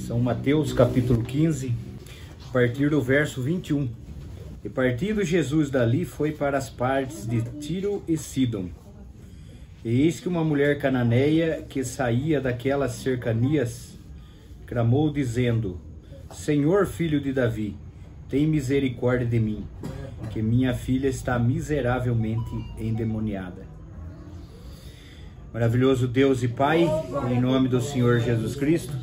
São Mateus capítulo 15, a partir do verso 21. E partindo Jesus dali, foi para as partes de Tiro e Sidom. E eis que uma mulher cananeia, que saía daquelas cercanias, clamou dizendo: Senhor, filho de Davi, tem misericórdia de mim, que minha filha está miseravelmente endemoniada. Maravilhoso Deus e Pai, em nome do Senhor Jesus Cristo,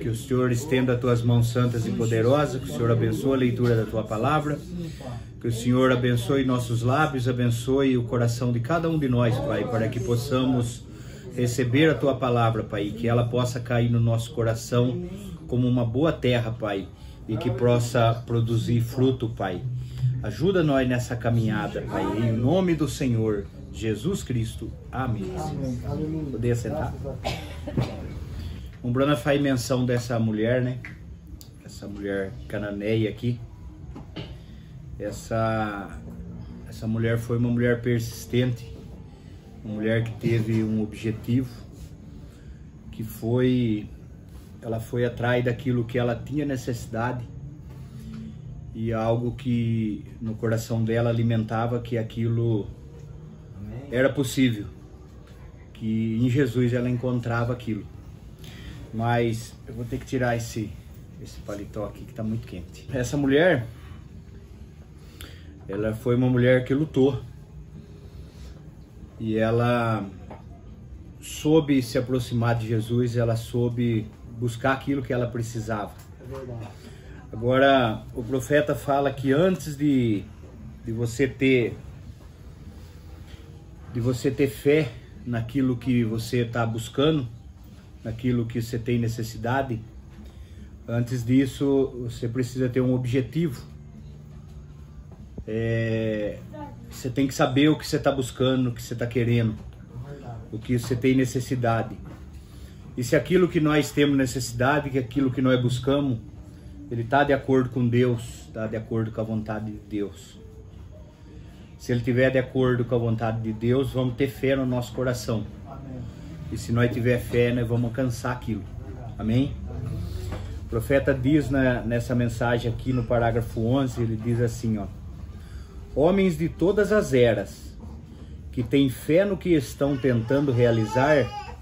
que o Senhor estenda as tuas mãos santas e poderosas, que o Senhor abençoe a leitura da tua palavra, que o Senhor abençoe nossos lábios, abençoe o coração de cada um de nós, Pai, para que possamos receber a tua palavra, Pai, que ela possa cair no nosso coração como uma boa terra, Pai, e que possa produzir fruto, Pai. Ajuda nós nessa caminhada, Pai, em nome do Senhor Jesus Cristo. Amém. Poder sentar? O Bruna faz menção dessa mulher, né? Essa mulher cananeia aqui. Essa mulher foi uma mulher persistente, uma mulher que teve um objetivo, que ela foi atrás daquilo que ela tinha necessidade e algo que no coração dela alimentava que aquilo era possível, que em Jesus ela encontrava aquilo. Mas eu vou ter que tirar esse paletó aqui que está muito quente. Essa mulher, ela foi uma mulher que lutou e ela soube se aproximar de Jesus, ela soube buscar aquilo que ela precisava. É verdade. Agora, o profeta fala que antes de você ter fé naquilo que você está buscando, naquilo que você tem necessidade, antes disso você precisa ter um objetivo. Você tem que saber o que você está buscando, o que você está querendo, o que você tem necessidade. E se aquilo que nós temos necessidade, que aquilo que nós buscamos, ele está de acordo com Deus, está de acordo com a vontade de Deus. Se ele estiver de acordo com a vontade de Deus, vamos ter fé no nosso coração. Amém. E se nós tiver fé, nós vamos alcançar aquilo. Amém? O profeta diz nessa mensagem aqui no parágrafo 11, ele diz assim, ó: homens de todas as eras, que têm fé no que estão tentando realizar,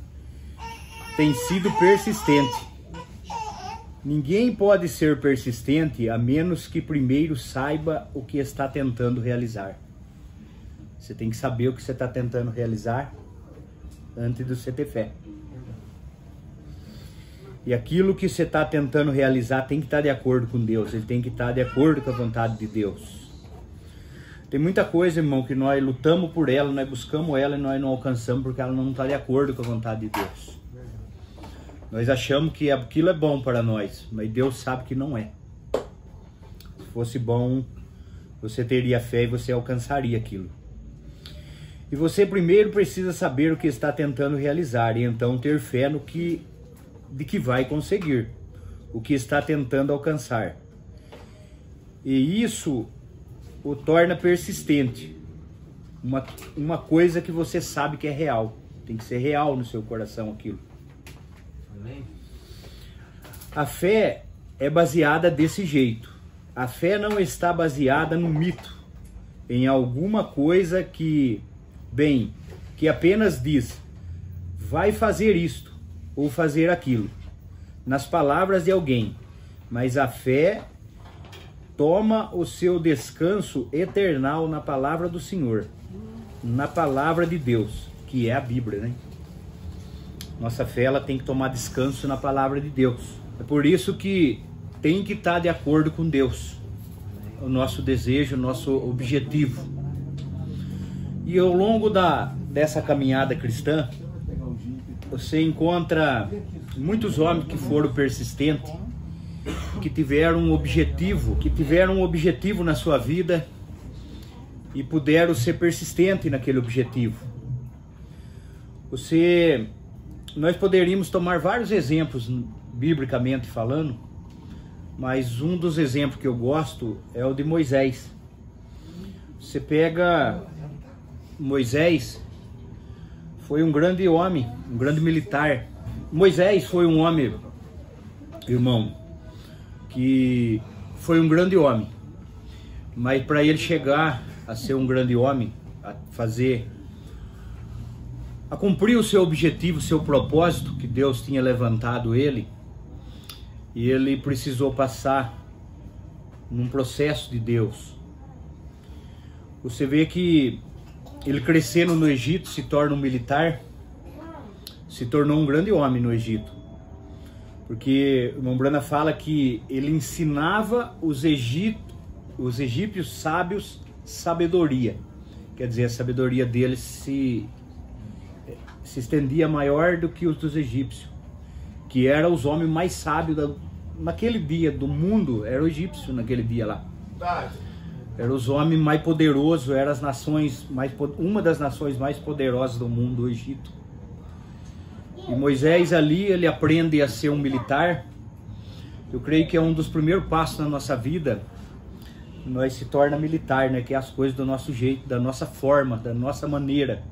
têm sido persistentes. Ninguém pode ser persistente a menos que primeiro saiba o que está tentando realizar. Você tem que saber o que você está tentando realizar antes de você ter fé. E aquilo que você está tentando realizar tem que estar de acordo com Deus, ele tem que estar de acordo com a vontade de Deus. Tem muita coisa, irmão, que nós lutamos por ela, nós buscamos ela e nós não alcançamos porque ela não está de acordo com a vontade de Deus. Nós achamos que aquilo é bom para nós, mas Deus sabe que não é. Se fosse bom, você teria fé e você alcançaria aquilo. E você primeiro precisa saber o que está tentando realizar e então ter fé de que vai conseguir, o que está tentando alcançar. E isso o torna persistente. Uma coisa que você sabe que é real. Tem que ser real no seu coração aquilo. Amém? A fé é baseada desse jeito. A fé não está baseada no mito, em alguma coisa que apenas diz, vai fazer isto ou fazer aquilo, nas palavras de alguém. Mas a fé toma o seu descanso eternal na palavra do Senhor, na palavra de Deus, que é a Bíblia, né? Nossa fé, ela tem que tomar descanso na palavra de Deus. É por isso que tem que estar de acordo com Deus, o nosso desejo, o nosso objetivo. E ao longo dessa caminhada cristã, você encontra muitos homens que foram persistentes, que tiveram um objetivo na sua vida e puderam ser persistentes naquele objetivo. Nós poderíamos tomar vários exemplos, biblicamente falando, mas um dos exemplos que eu gosto é o de Moisés. Você pega Moisés, foi um grande homem, um grande militar. Moisés foi um homem irmão, que foi um grande homem, mas para ele chegar a ser um grande homem, a cumprir o seu objetivo, o seu propósito que Deus tinha levantado ele, e ele precisou passar num processo de Deus. Você vê que ele crescendo no Egito, se torna um militar, se tornou um grande homem no Egito. Porque o irmão Brana fala que ele ensinava os egípcios sábios sabedoria. Quer dizer, a sabedoria deles se estendia maior do que os dos egípcios, que eram os homens mais sábios naquele dia do mundo. Era o egípcio naquele dia lá. Eram os homens mais poderosos, eram as nações uma das nações mais poderosas do mundo, o Egito. E Moisés ali, ele aprende a ser um militar. Eu creio que é um dos primeiros passos na nossa vida. Nós se torna militar, né? Que é as coisas do nosso jeito, da nossa forma, da nossa maneira.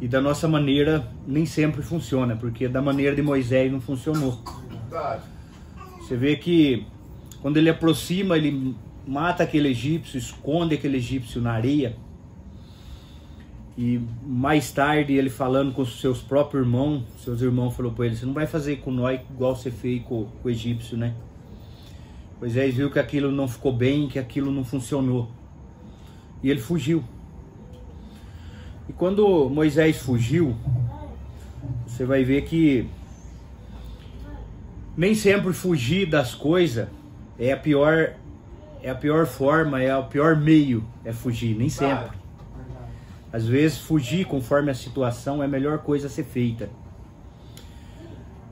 E da nossa maneira nem sempre funciona, porque da maneira de Moisés não funcionou. Você vê que quando ele aproxima, ele mata aquele egípcio, esconde aquele egípcio na areia. E mais tarde ele falando com os seus próprios irmãos, seus irmãos falou para ele: você não vai fazer com nós igual você fez com o egípcio, né? Moisés viu que aquilo não ficou bem, que aquilo não funcionou. E ele fugiu. E quando Moisés fugiu, você vai ver que nem sempre fugir das coisas é a pior forma, é o pior meio, é fugir, nem sempre. Às vezes fugir conforme a situação é a melhor coisa a ser feita.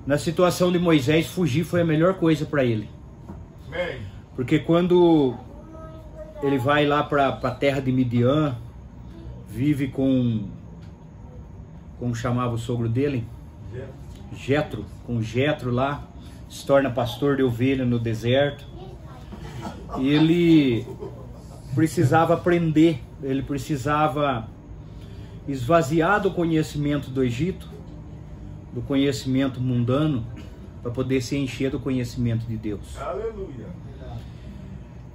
Na situação de Moisés, fugir foi a melhor coisa para ele. Porque quando ele vai lá para a terra de Midian, vive como chamava o sogro dele? Jetro. Com Jetro lá, se torna pastor de ovelha no deserto. E ele precisava aprender, ele precisava esvaziar do conhecimento do Egito, do conhecimento mundano, para poder se encher do conhecimento de Deus. Aleluia.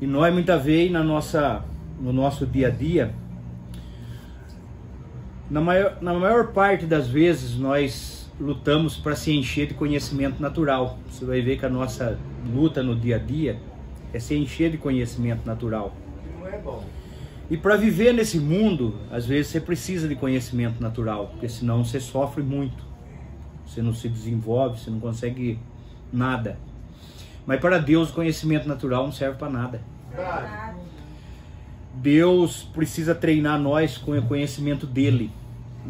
E nós muitas vezes no nosso dia a dia, na maior parte das vezes nós lutamos para se encher de conhecimento natural. Você vai ver que a nossa luta no dia a dia é se encher de conhecimento natural. Não é bom. E para viver nesse mundo, às vezes você precisa de conhecimento natural, porque senão você sofre muito. Você não se desenvolve, você não consegue nada. Mas para Deus o conhecimento natural não serve para nada. Deus precisa treinar nós com o conhecimento dele.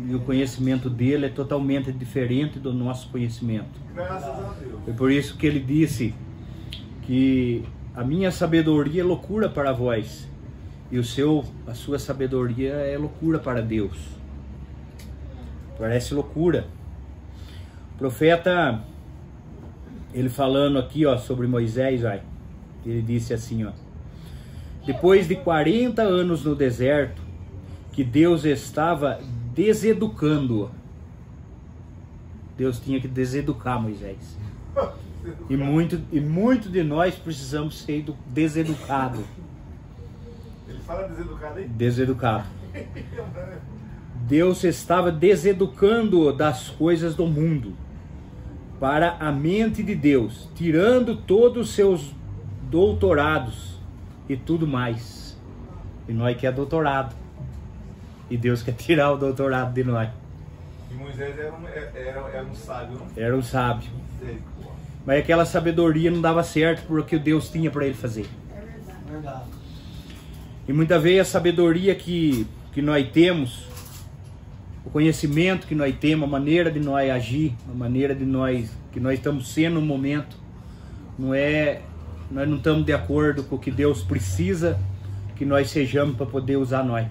E o conhecimento dele é totalmente diferente do nosso conhecimento. Graças a Deus. É por isso que ele disse que a minha sabedoria é loucura para vós, e a sua sabedoria é loucura para Deus. Parece loucura. O profeta, ele falando aqui, ó, sobre Moisés, ele disse assim, ó: depois de 40 anos no deserto, que Deus estava deseducando. Deus tinha que deseducar Moisés. E muito de nós precisamos ser deseducados. Ele fala deseducado aí? Deseducado. Deus estava deseducando das coisas do mundo para a mente de Deus, tirando todos os seus doutorados e tudo mais. E nós que é doutorado. E Deus quer tirar o doutorado de nós. E Moisés era um sábio, não? Era um sábio. Mas aquela sabedoria não dava certo porque Deus tinha para ele fazer. É verdade. E muitas vezes a sabedoria que nós temos, o conhecimento que nós temos, a maneira de nós agir, a maneira de que nós estamos sendo no momento, nós não estamos de acordo com o que Deus precisa que nós sejamos para poder usar nós.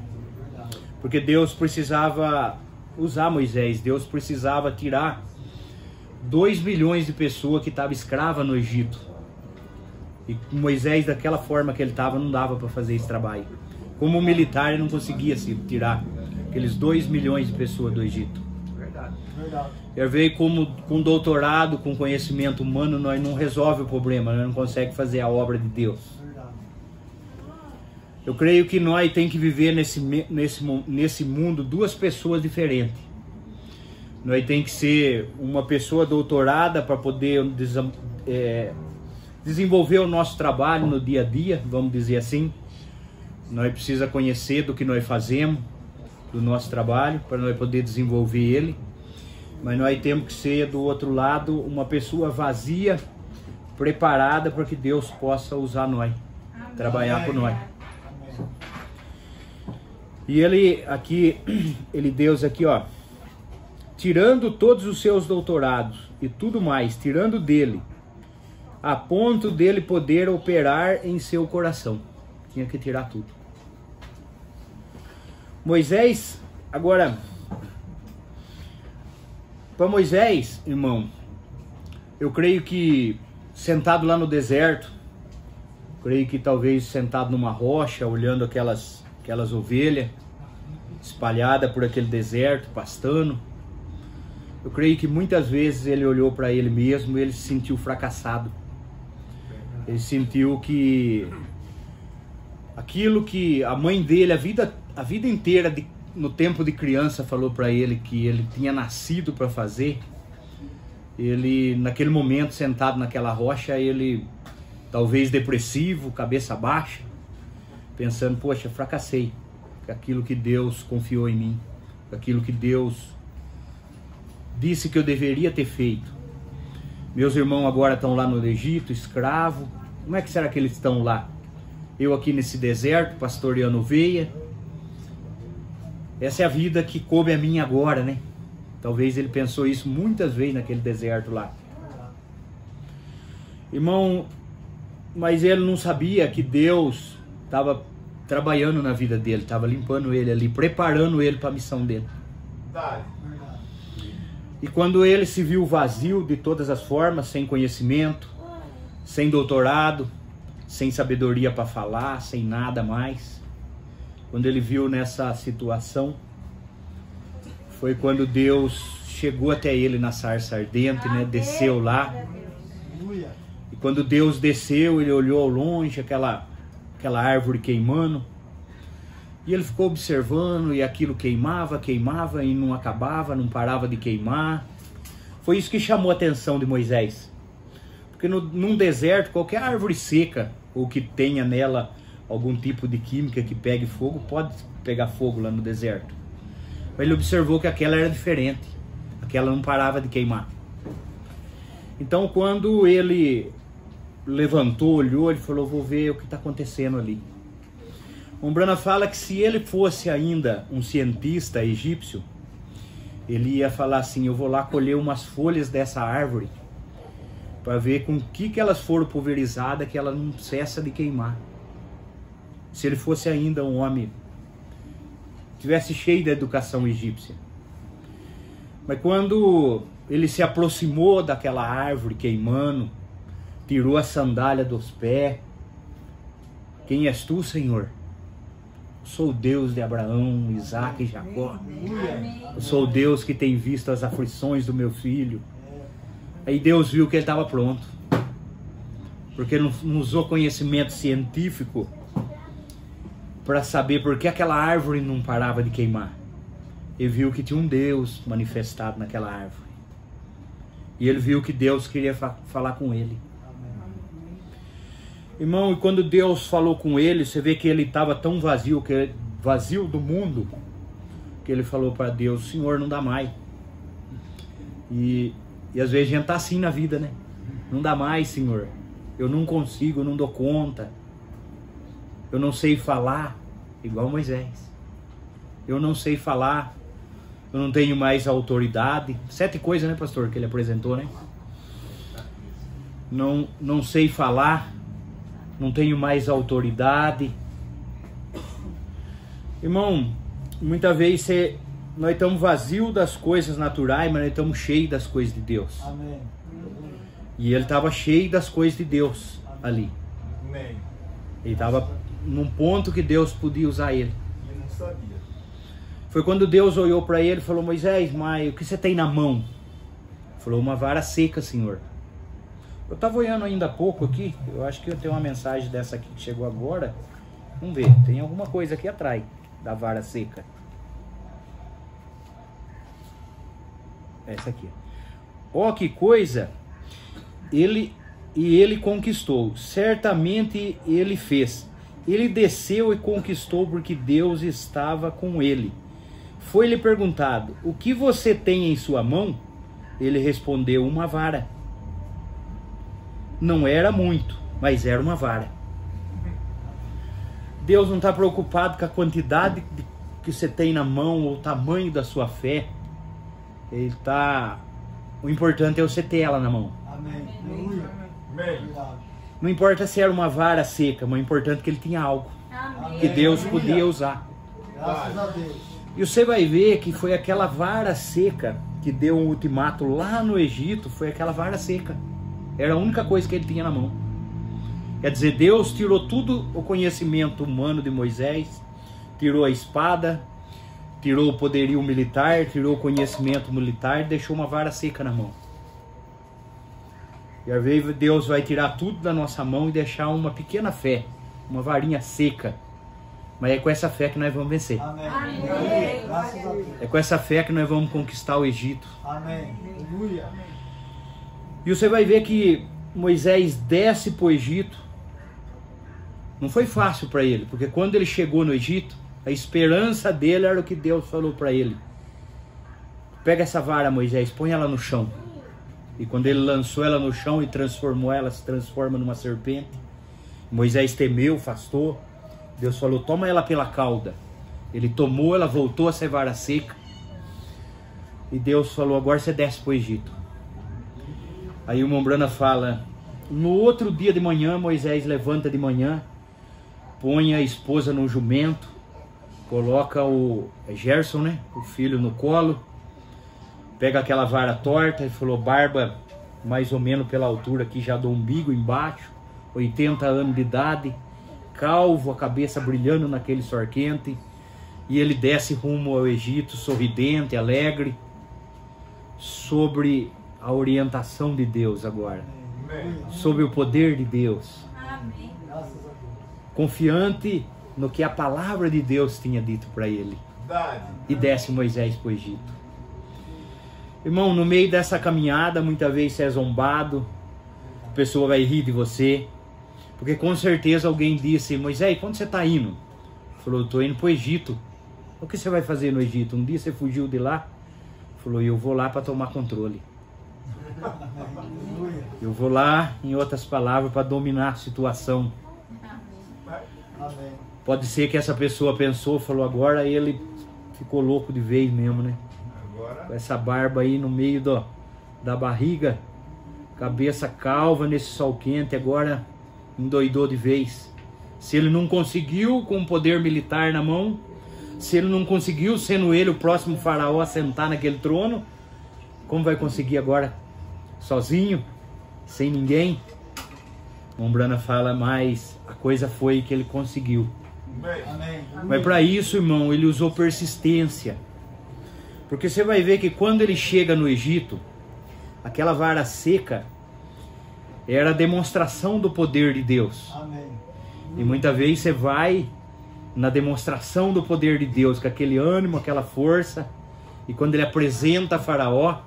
Porque Deus precisava usar Moisés, Deus precisava tirar 2 milhões de pessoas que estavam escravas no Egito. E Moisés, daquela forma que ele estava, não dava para fazer esse trabalho. Como militar, ele não conseguia se tirar aqueles 2 milhões de pessoas do Egito. Verdade. Eu vejo como com doutorado, com conhecimento humano, nós não resolve o problema, nós não conseguimos fazer a obra de Deus. Eu creio que nós temos que viver nesse mundo duas pessoas diferentes. Nós temos que ser uma pessoa doutorada para poder desenvolver o nosso trabalho no dia a dia, vamos dizer assim. Nós precisamos conhecer do que nós fazemos, do nosso trabalho, para nós poder desenvolver ele. Mas nós temos que ser, do outro lado, uma pessoa vazia, preparada para que Deus possa usar nós, trabalhar por nós. E Deus aqui, ó, tirando todos os seus doutorados e tudo mais, tirando dele, a ponto dele poder operar em seu coração. Tinha que tirar tudo. Moisés, agora, para Moisés, irmão, eu creio que sentado lá no deserto, creio que talvez sentado numa rocha, olhando aquelas ovelhas espalhadas por aquele deserto, pastando, eu creio que muitas vezes ele olhou para ele mesmo e ele se sentiu fracassado. Ele sentiu que aquilo que a mãe dele, a vida inteira, no tempo de criança, falou para ele que ele tinha nascido para fazer, ele, naquele momento, sentado naquela rocha, ele, talvez depressivo, cabeça baixa, pensando, poxa, fracassei, aquilo que Deus confiou em mim, aquilo que Deus disse que eu deveria ter feito. Meus irmãos agora estão lá no Egito, escravo. Como é que será que eles estão lá? Eu aqui nesse deserto, pastoreando ovelha. Essa é a vida que coube a mim agora, né? Talvez ele pensou isso muitas vezes naquele deserto lá. Irmão, mas ele não sabia que Deus estava trabalhando na vida dele, estava limpando ele ali, preparando ele para a missão dele. E quando ele se viu vazio de todas as formas, sem conhecimento, sem doutorado, sem sabedoria para falar, sem nada mais, quando ele viu nessa situação, foi quando Deus chegou até ele na sarça ardente, né? Desceu lá. E quando Deus desceu, ele olhou ao longe aquela árvore queimando, e ele ficou observando, e aquilo queimava e não acabava, não parava de queimar. Foi isso que chamou a atenção de Moisés, porque num deserto, qualquer árvore seca ou que tenha nela algum tipo de química que pegue fogo, pode pegar fogo lá no deserto. Mas ele observou que aquela era diferente, aquela não parava de queimar. Então quando ele levantou, olhou, ele falou, vou ver o que está acontecendo ali. Umbrana fala que se ele fosse ainda um cientista egípcio, ele ia falar assim, eu vou lá colher umas folhas dessa árvore para ver com que elas foram pulverizadas, que ela não cessa de queimar. Se ele fosse ainda um homem, tivesse cheio da educação egípcia. Mas quando ele se aproximou daquela árvore queimando, tirou a sandália dos pés, quem és tu, Senhor? Eu sou o Deus de Abraão, Isaac e Jacó. Eu sou o Deus que tem visto as aflições do meu filho. Aí Deus viu que ele estava pronto, porque ele não usou conhecimento científico para saber por que aquela árvore não parava de queimar. Ele viu que tinha um Deus manifestado naquela árvore. E ele viu que Deus queria falar com ele. Irmão, e quando Deus falou com ele, você vê que ele estava tão vazio, vazio do mundo, que ele falou para Deus, Senhor, não dá mais. E às vezes a gente está assim na vida, né? Não dá mais, Senhor. Eu não consigo, eu não dou conta. Eu não sei falar, igual Moisés. Eu não sei falar. Eu não tenho mais autoridade. 7 coisas, né, pastor, que ele apresentou, né? Não sei falar. Não tenho mais autoridade. Irmão, muitas vezes nós estamos vazios das coisas naturais, mas nós estamos cheios das coisas de Deus. Amém. E ele estava cheio das coisas de Deus ali. Amém. Ele estava num ponto que Deus podia usar ele. Eu não sabia. Foi quando Deus olhou para ele e falou, Moisés, mas o que você tem na mão? Falou, uma vara seca, Senhor. Eu estava olhando ainda há pouco aqui, eu acho que eu tenho uma mensagem dessa aqui que chegou agora. Vamos ver, tem alguma coisa aqui atrás da vara seca. Essa aqui. Ó, que coisa! Ele conquistou. Certamente ele fez. Ele desceu e conquistou porque Deus estava com ele. Foi-lhe perguntado, o que você tem em sua mão? Ele respondeu, uma vara. Não era muito, mas era uma vara. Deus não está preocupado com a quantidade que você tem na mão ou o tamanho da sua fé. O importante é você ter ela na mão. Amém. Não importa se era uma vara seca, mas o importante é que ele tinha algo. Amém. Que Deus podia usar. Graças a Deus. E você vai ver que foi aquela vara seca que deu um ultimato lá no Egito, foi aquela vara seca. Era a única coisa que ele tinha na mão. Quer dizer, Deus tirou tudo o conhecimento humano de Moisés, tirou a espada, tirou o poderio militar, tirou o conhecimento militar e deixou uma vara seca na mão. E às vezes Deus vai tirar tudo da nossa mão e deixar uma pequena fé, uma varinha seca. Mas é com essa fé que nós vamos vencer. Amém. É com essa fé que nós vamos conquistar o Egito. Amém. E você vai ver que Moisés desce para o Egito. Não foi fácil para ele, porque quando ele chegou no Egito, a esperança dele era o que Deus falou para ele. Pega essa vara, Moisés, põe ela no chão. E quando ele lançou ela no chão e transformou ela, se transforma numa serpente. Moisés temeu, afastou. Deus falou, toma ela pela cauda. Ele tomou, ela voltou a ser vara seca. E Deus falou, agora você desce para o Egito. Aí o Mombrana fala, no outro dia de manhã, Moisés levanta de manhã, põe a esposa no jumento, coloca o Gerson, né, o filho no colo, pega aquela vara torta e falou, barba mais ou menos pela altura aqui já do umbigo embaixo, 80 anos de idade, calvo, a cabeça brilhando naquele sol quente, e ele desce rumo ao Egito, sorridente, alegre, sobre a orientação de Deus agora, sobre o poder de Deus, confiante no que a palavra de Deus tinha dito para ele, e desce Moisés para o Egito. Irmão, no meio dessa caminhada, muitas vezes você é zombado, a pessoa vai rir de você, porque com certeza alguém disse, Moisés, quando você está indo? Ele falou, eu estou indo para o Egito. O que você vai fazer no Egito? Um dia você fugiu de lá? Ele falou, eu vou lá para tomar controle. Eu vou lá, em outras palavras, para dominar a situação. Pode ser que essa pessoa pensou, falou, agora ele ficou louco de vez mesmo, né? Com essa barba aí no meio da barriga, cabeça calva nesse sol quente, agora endoidou de vez. Se ele não conseguiu com o poder militar na mão, se ele não conseguiu, sendo ele o próximo faraó a sentar naquele trono, como vai conseguir agora sozinho, sem ninguém? Mombrana fala, mas a coisa foi que ele conseguiu. Amém. Mas para isso, irmão, ele usou persistência. Porque você vai ver que quando ele chega no Egito, aquela vara seca era a demonstração do poder de Deus. Amém. E muitas vezes você vai na demonstração do poder de Deus, com aquele ânimo, aquela força, e quando ele apresenta a Faraó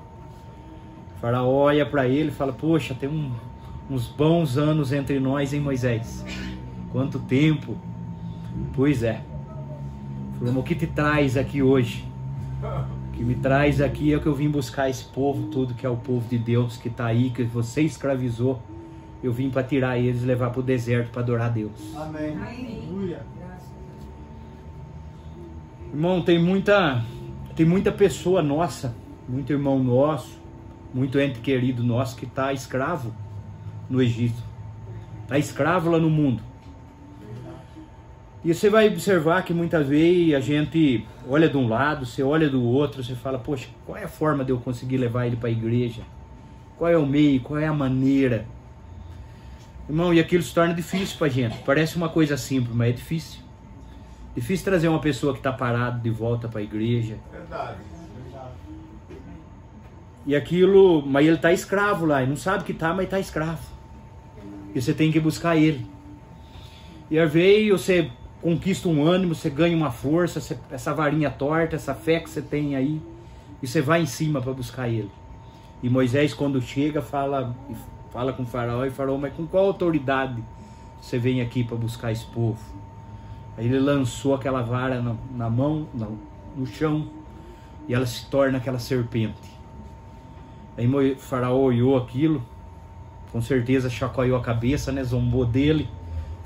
olha para ele e fala, poxa, tem uns bons anos entre nós, hein, Moisés? Quanto tempo? Pois é. Falou, o que te traz aqui hoje? O que me traz aqui é que eu vim buscar esse povo todo, que é o povo de Deus, que está aí, que você escravizou. Eu vim para tirar eles e levar para o deserto para adorar a Deus. Amém. Aleluia. Irmão, tem muita pessoa nossa, muito irmão nosso, muito ente querido nosso que está escravo no Egito. Está escravo lá no mundo. E você vai observar que muitas vezes a gente olha de um lado, você olha do outro, você fala, poxa, qual é a forma de eu conseguir levar ele para a igreja? Qual é o meio? Qual é a maneira? Irmão, e aquilo se torna difícil para a gente. Parece uma coisa simples, mas é difícil. Difícil trazer uma pessoa que está parada de volta para a igreja. Verdade. E aquilo, mas ele está escravo lá, ele não sabe que está, mas está escravo. E você tem que buscar ele. E às vezes você conquista um ânimo, você ganha uma força, essa varinha torta, essa fé que você tem aí, e você vai em cima para buscar ele. E Moisés, quando chega, fala com o faraó, e faraó, mas com qual autoridade você vem aqui para buscar esse povo? Aí ele lançou aquela vara na mão, no chão, e ela se torna aquela serpente. Aí o faraó olhou aquilo, com certeza chacoalhou a cabeça, né, zombou dele,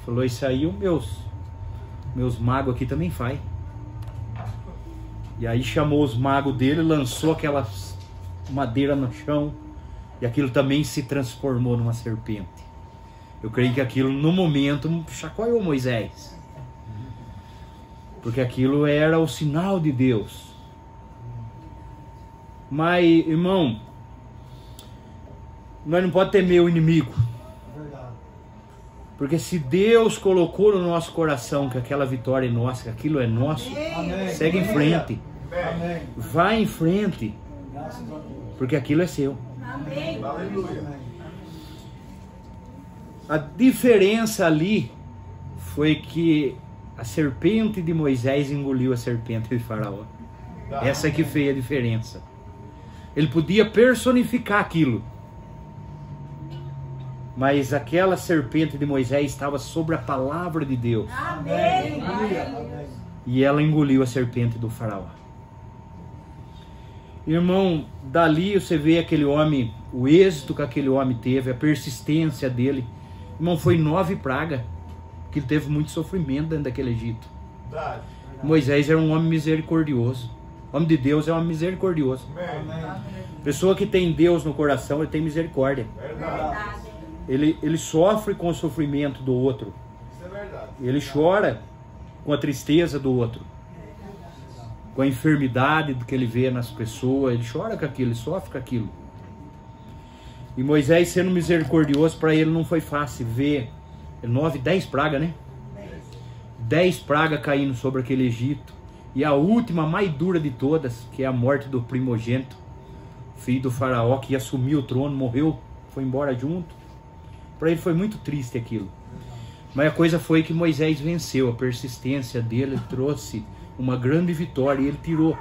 falou, isso aí os meus magos aqui também faz. E aí chamou os magos dele, lançou aquela madeira no chão, e aquilo também se transformou numa serpente. Eu creio que aquilo no momento chacoalhou Moisés, porque aquilo era o sinal de Deus. Mas, irmão, nós não podemos temer o inimigo. Porque se Deus colocou no nosso coração que aquela vitória é nossa, que aquilo é nosso, amém, segue em frente. Amém. Vai em frente. Porque aquilo é seu. Amém. A diferença ali foi que a serpente de Moisés engoliu a serpente de Faraó. Essa que fez a diferença. Ele podia personificar aquilo, mas aquela serpente de Moisés estava sobre a palavra de Deus. Amém. E ela engoliu a serpente do faraó. Irmão, dali você vê aquele homem, o êxito que aquele homem teve, a persistência dele. Irmão, foi 9 pragas, que ele teve muito sofrimento dentro daquele Egito. Moisés era um homem misericordioso. O homem de Deus é um homem misericordioso. Pessoa que tem Deus no coração, ele tem misericórdia. Ele sofre com o sofrimento do outro. Ele chora com a tristeza do outro, com a enfermidade que ele vê nas pessoas. Ele chora com aquilo, ele sofre com aquilo. E Moisés, sendo misericordioso, para ele não foi fácil ver 10 pragas, né? 10 pragas caindo sobre aquele Egito. E a última, mais dura de todas, que é a morte do primogênito, filho do faraó, que assumiu o trono, morreu, foi embora junto. Para ele foi muito triste aquilo. Mas a coisa foi que Moisés venceu. A persistência dele trouxe uma grande vitória. E ele tirou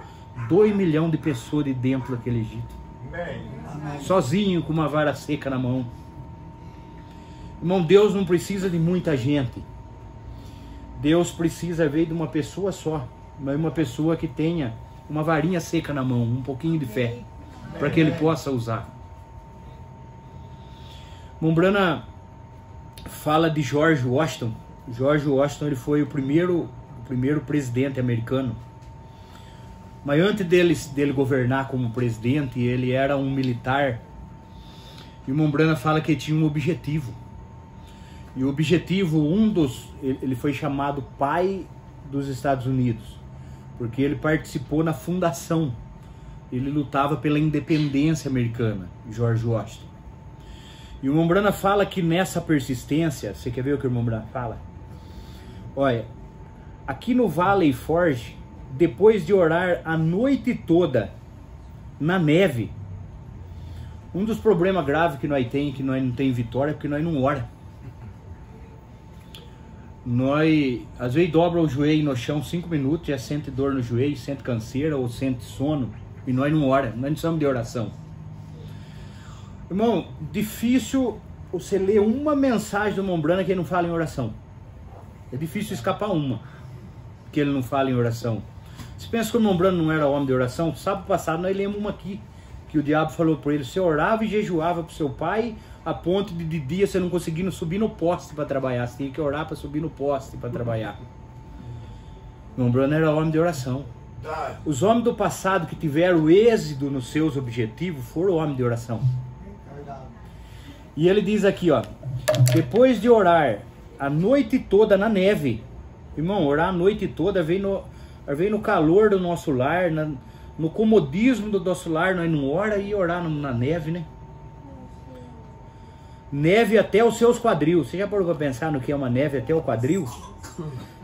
2 milhões de pessoas de dentro daquele Egito. Amém. Sozinho, com uma vara seca na mão. Irmão, Deus não precisa de muita gente. Deus precisa ver de uma pessoa só. Mas uma pessoa que tenha uma varinha seca na mão, um pouquinho de fé, para que ele possa usar. Mombrana fala de George Washington. George Washington, ele foi o primeiro presidente americano. Mas antes dele governar como presidente, ele era um militar. E o Mombrana fala que ele tinha um objetivo. E o objetivo, ele foi chamado pai dos Estados Unidos, porque ele participou na fundação. Ele lutava pela independência americana, George Washington. E o Mombrana fala que nessa persistência, você quer ver o que o Mombrana fala? Olha, aqui no Valley Forge, depois de orar a noite toda na neve, um dos problemas graves que nós tem, que nós não tem vitória, é porque nós não ora. Nós, às vezes, dobra o joelho no chão 5 minutos, já sente dor no joelho, sente canseira ou sente sono, e nós não ora, nós não precisamos de oração. Irmão, difícil você ler uma mensagem do Mombrana que ele não fala em oração. É difícil escapar uma que ele não fala em oração. Você pensa que o Mombrana não era homem de oração? Sábado passado nós lemos uma aqui, que o diabo falou para ele: você orava e jejuava para o seu pai, a ponto de dia você não conseguindo subir no poste para trabalhar. Você tinha que orar para subir no poste para trabalhar. O Mombrana era homem de oração. Os homens do passado que tiveram êxito nos seus objetivos foram homens de oração. E ele diz aqui, ó, depois de orar a noite toda na neve, irmão, orar a noite toda vem no calor do nosso lar, no comodismo do nosso lar, nós não ora, e orar na neve, né? Neve até os seus quadril. Você já parou para pensar no que é uma neve até o quadril?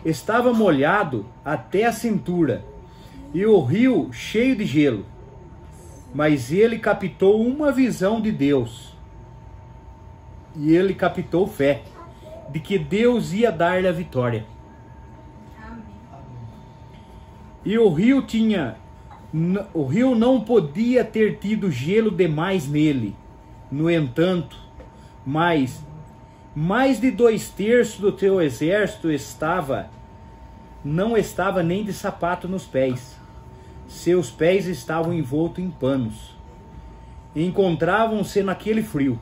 Estava molhado até a cintura, e o rio cheio de gelo. mas ele captou uma visão de Deus. E ele captou fé de que Deus ia dar-lhe a vitória. E o rio não podia ter tido gelo demais nele. No entanto, mais de 2/3 do teu exército não estava nem de sapato nos pés. Seus pés estavam envoltos em panos. Encontravam-se naquele frio.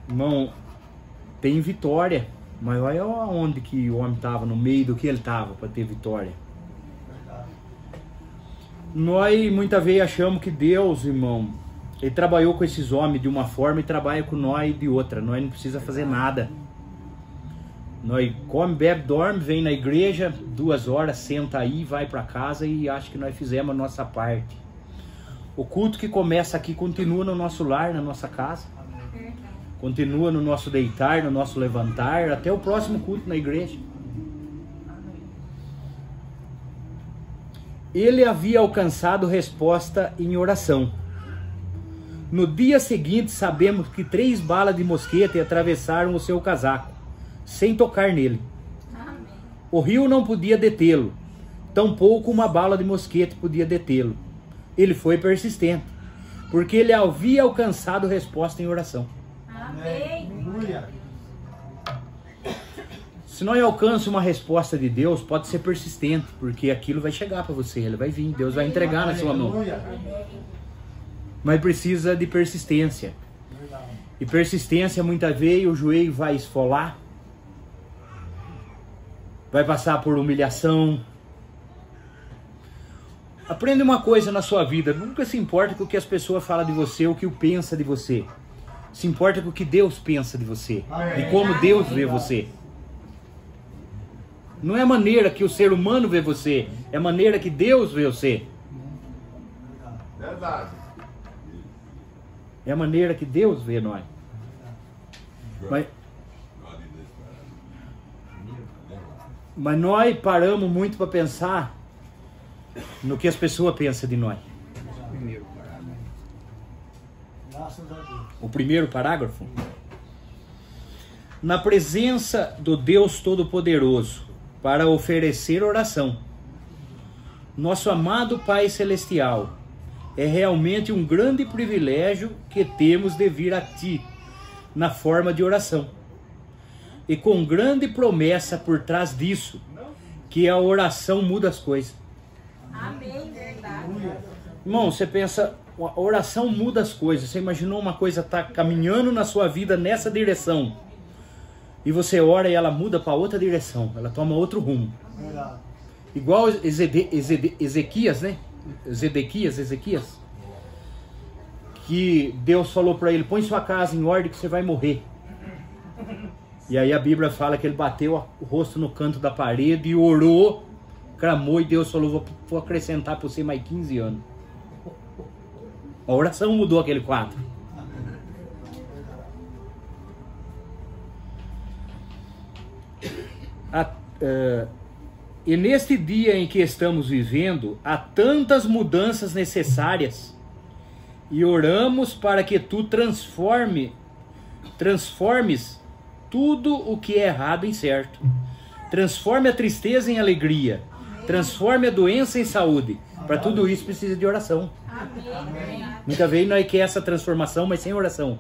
Irmão, tem vitória. Mas olha onde que o homem estava, no meio do que ele estava para ter vitória. Nós muitas vezes achamos que Deus, irmão, ele trabalhou com esses homens de uma forma e trabalha com nós de outra. Nós não precisa fazer nada. Nós come, bebe, dorme, vem na igreja, 2 horas, senta aí, vai para casa e acha que nós fizemos a nossa parte. O culto que começa aqui continua no nosso lar, na nossa casa. Continua no nosso deitar, no nosso levantar, até o próximo culto na igreja. Ele havia alcançado resposta em oração. No dia seguinte, sabemos que 3 balas de mosquete atravessaram o seu casaco, sem tocar nele. O rio não podia detê-lo, tampouco uma bala de mosquete podia detê-lo. Ele foi persistente, porque ele havia alcançado resposta em oração. Amém. Se nós alcançamos uma resposta de Deus, pode ser persistente, porque aquilo vai chegar para você, ele vai vir, Deus vai entregar na sua mão. Mas precisa de persistência. E persistência, muitas vezes, o joelho vai esfolar, vai passar por humilhação. Aprenda uma coisa na sua vida: nunca se importa com o que as pessoas falam de você, o que pensa de você. Se importa com o que Deus pensa de você, de como Deus vê você. Não é a maneira que o ser humano vê você, é a maneira que Deus vê você. Verdade. É a maneira que Deus vê nós. Mas nós paramos muito para pensar no que as pessoas pensam de nós. O primeiro parágrafo. Na presença do Deus Todo-Poderoso, para oferecer oração. Nosso amado Pai Celestial, é realmente um grande privilégio que temos de vir a Ti, na forma de oração. E com grande promessa por trás disso, que a oração muda as coisas. Amém, verdade. Irmão, você pensa, a oração muda as coisas. Você imaginou uma coisa estar caminhando na sua vida nessa direção, e você ora e ela muda para outra direção, ela toma outro rumo. Igual Ezequias, né? Ezequias, que Deus falou para ele: põe sua casa em ordem que você vai morrer. E aí a Bíblia fala que ele bateu o rosto no canto da parede e orou, clamou, e Deus falou: vou acrescentar para você mais 15 anos. A oração mudou aquele quadro. E neste dia em que estamos vivendo, há tantas mudanças necessárias, e oramos para que tu transformes tudo o que é errado em certo. Transforme a tristeza em alegria. Transforme a doença em saúde. Para tudo isso precisa de oração. Muitas vezes nós queremos essa transformação, mas sem oração.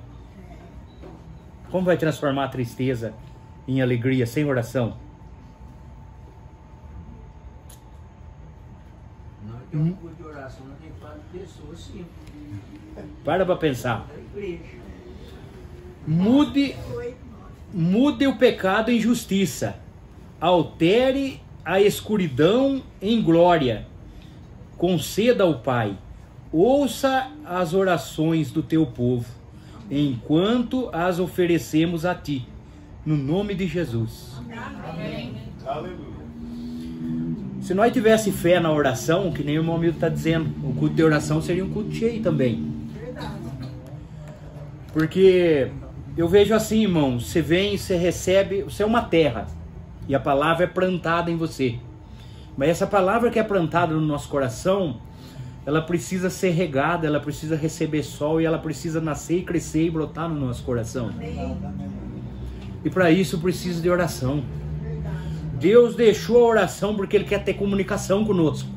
Como vai transformar a tristeza em alegria sem oração? Não é de oração, não tem que falar de pessoas simples. Para pensar. Mude o pecado em justiça. Altere a escuridão em glória. Conceda ao Pai. Ouça as orações do teu povo, enquanto as oferecemos a ti. No nome de Jesus. Amém. Aleluia. Se nós tivesse fé na oração, que nem o meu amigo está dizendo, o culto de oração seria um culto cheio também. Porque eu vejo assim, irmão, você vem, você recebe, você é uma terra, e a palavra é plantada em você. Mas essa palavra que é plantada no nosso coração, ela precisa ser regada, ela precisa receber sol e ela precisa nascer e crescer e brotar no nosso coração. E para isso precisa de oração. Deus deixou a oração porque Ele quer ter comunicação conosco.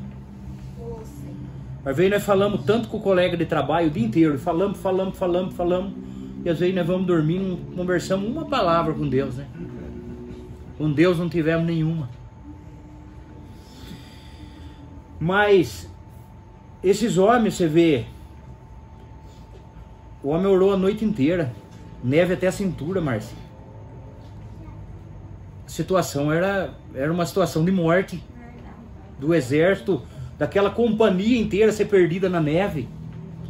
Às vezes nós falamos tanto com o colega de trabalho o dia inteiro, e falamos, e às vezes nós vamos dormir, não conversamos uma palavra com Deus, né? Com Deus não tivemos nenhuma. Mas esses homens, você vê, o homem orou a noite inteira, neve até a cintura, Márcia. A situação era uma situação de morte do exército, daquela companhia inteira ser perdida na neve,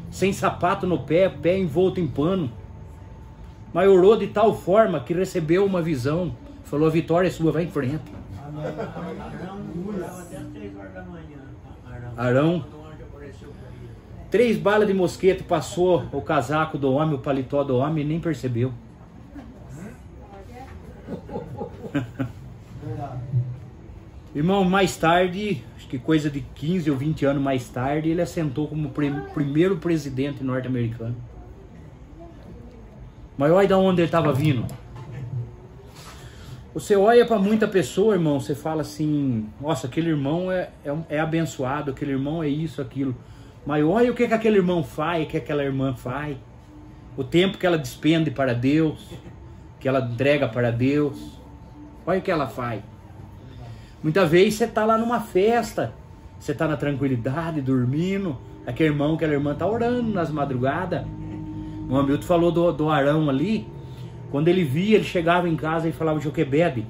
sem sapato no pé, pé envolto em pano. Mas orou de tal forma que recebeu uma visão, falou: a vitória é sua, vai em frente. Arão, 3 balas de mosquete passou o casaco do homem, o paletó do homem, e nem percebeu. Irmão, mais tarde, acho que coisa de 15 ou 20 anos mais tarde, ele assentou como primeiro presidente norte-americano. Mas olha de onde ele estava vindo. Você olha para muita pessoa, irmão, você fala assim: nossa, aquele irmão é abençoado, aquele irmão é isso, aquilo. Mas olha o que aquele irmão faz, o que aquela irmã faz. O tempo que ela despende para Deus, que ela entrega para Deus. Olha o que ela faz. Muitas vezes você está lá numa festa, você está na tranquilidade, dormindo, aquele irmão, aquela irmã está orando nas madrugadas. O Hamilton falou do Arão ali. Quando ele via, ele chegava em casa e falava: Joquebede,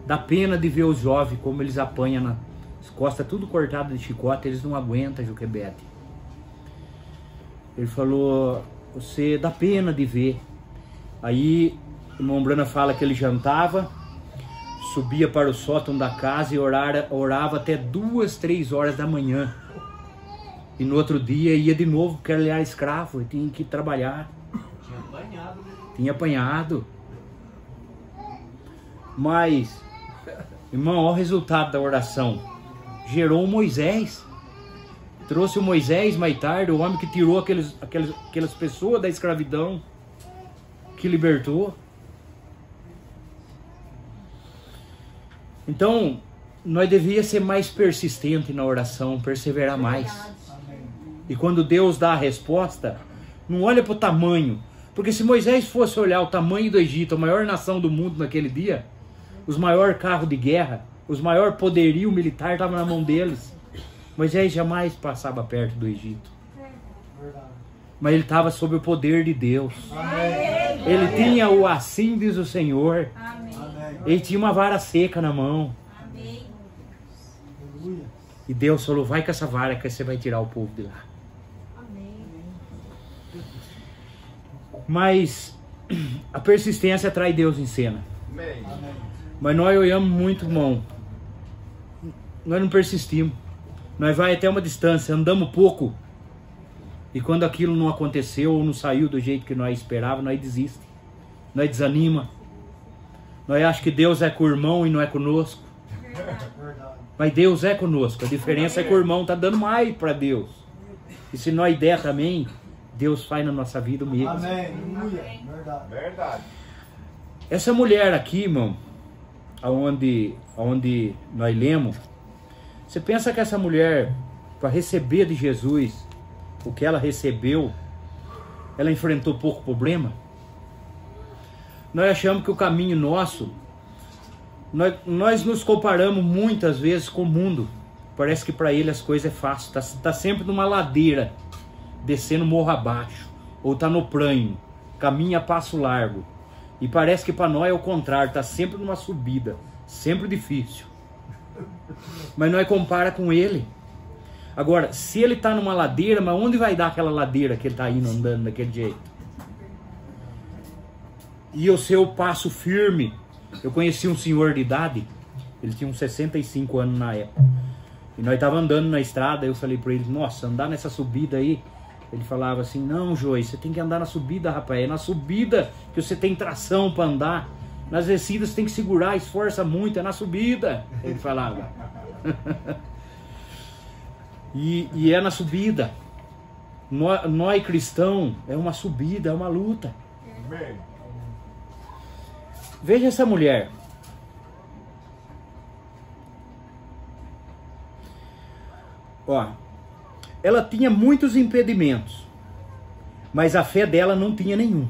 dá pena de ver os jovens como eles apanham nas costas, tudo cortado de chicote, eles não aguentam, Joquebede. Ele falou: você dá pena de ver. Aí o irmão Brana fala que ele jantava, subia para o sótão da casa e orava até 2, 3 horas da manhã. E no outro dia ia de novo, porque ele era escravo, ele tinha que trabalhar. Tinha apanhado. Mas, irmão, olha o resultado da oração. Gerou um Moisés. Trouxe o Moisés mais tarde, o homem que tirou aquelas pessoas da escravidão, que libertou. Então, nós devíamos ser mais persistentes na oração, perseverar mais. E quando Deus dá a resposta, não olha para o tamanho. Porque se Moisés fosse olhar o tamanho do Egito, a maior nação do mundo naquele dia, os maiores carros de guerra, os maiores poderio militar estavam na mão deles. Moisés jamais passava perto do Egito. Mas ele estava sob o poder de Deus. Ele tinha o assim diz o Senhor. Ele tinha uma vara seca na mão. E Deus falou: vai com essa vara que você vai tirar o povo de lá. Mas a persistência traz Deus em cena. Mas nós olhamos muito, irmão. Nós não persistimos. Nós vai até uma distância, andamos pouco. E quando aquilo não aconteceu ou não saiu do jeito que nós esperávamos, nós desistimos. Nós desanimamos. Nós achamos que Deus é com o irmão e não é conosco. Mas Deus é conosco. A diferença é que o irmão está dando mais para Deus. E se nós der também, Deus faz na nossa vida o mesmo. Amém. Verdade. Essa mulher aqui, irmão, aonde nós lemos, você pensa que essa mulher, para receber de Jesus o que ela recebeu, ela enfrentou pouco problema? Nós achamos que o caminho nosso, nós nos comparamos muitas vezes com o mundo. Parece que para ele as coisas é fácil. Tá sempre numa ladeira, descendo morro abaixo, ou tá no plano, caminha a passo largo. E parece que para nós é o contrário, tá sempre numa subida, sempre difícil. Mas nós compara com ele. Agora, se ele tá numa ladeira, mas onde vai dar aquela ladeira que ele tá indo andando daquele jeito? E o seu passo firme. Eu conheci um senhor de idade, ele tinha uns 65 anos na época. E nós tava andando na estrada, eu falei para ele: nossa, andar nessa subida aí. Ele falava assim: não, Joey, você tem que andar na subida, rapaz. É na subida que você tem tração para andar. Nas descidas você tem que segurar, esforça muito, é na subida. Ele falava. E é na subida. Nós cristãos, é uma subida, é uma luta. Amém. Veja essa mulher. Ó, ela tinha muitos impedimentos, mas a fé dela não tinha nenhum.